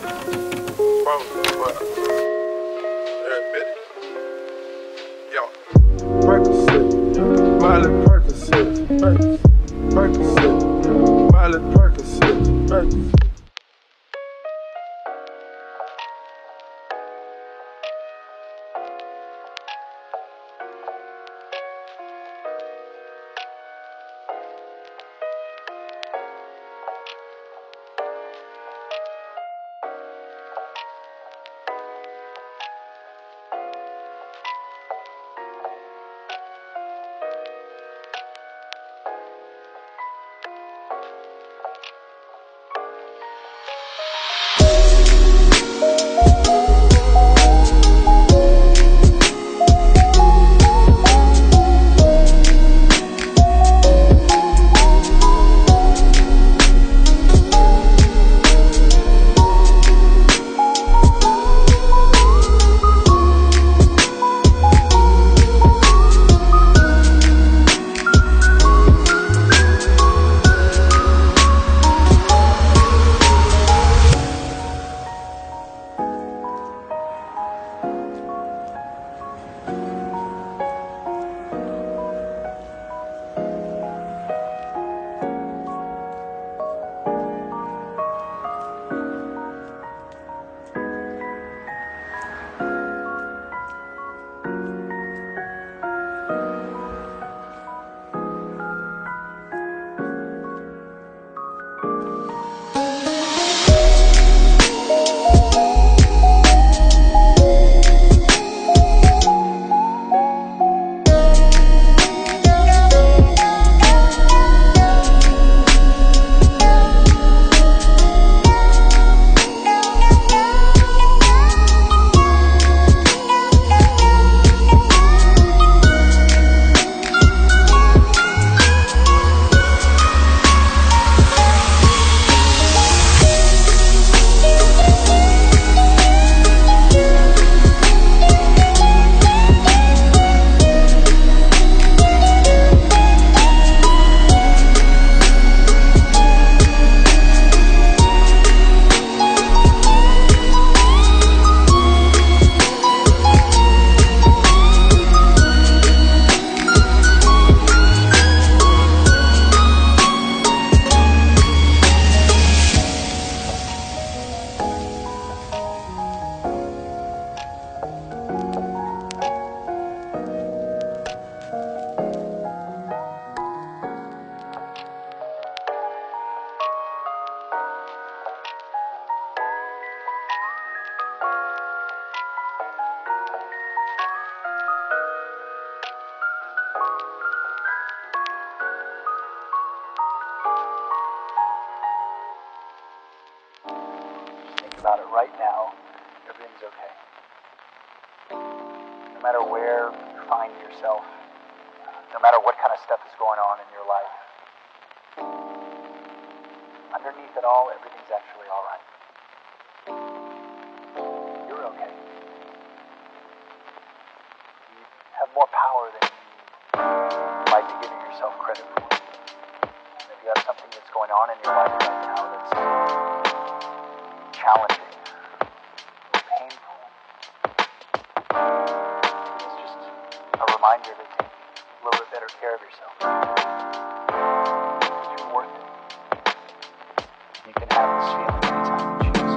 Bro, what? Everybody. Yo. Percocet, Miley Percocet, Percocet, Miley Percocet, Percocet. About it right now, everything's okay. No matter where you find yourself, no matter what kind of stuff is going on in your life, underneath it all, everything's actually all right. You're okay. You have more power than you might be giving yourself credit for. And if you have something that's going on in your life right now that's challenging or painful, it's just a reminder to take a little bit better care of yourself. Because you're worth it. You can have this feeling anytime you choose.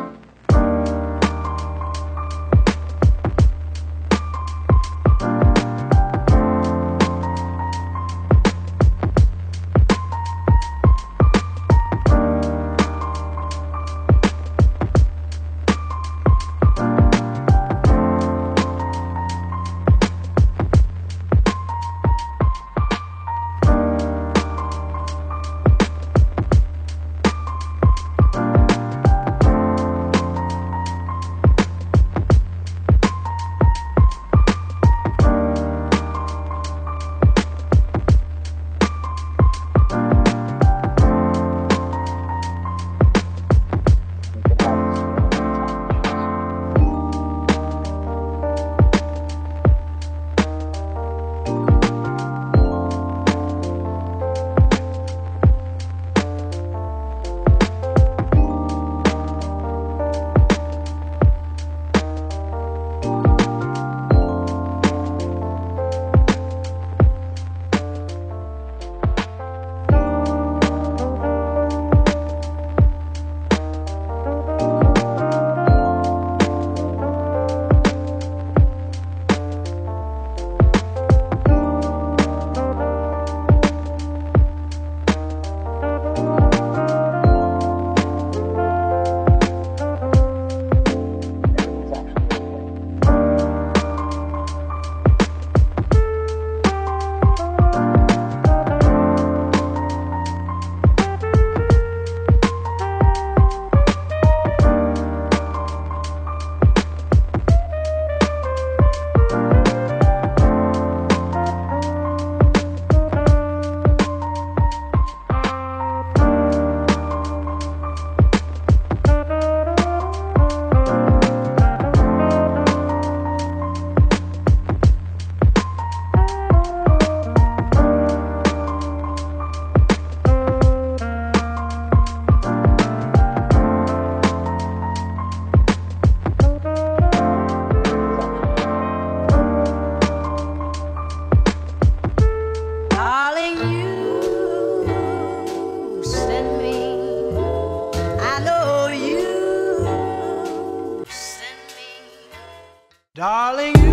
Darling,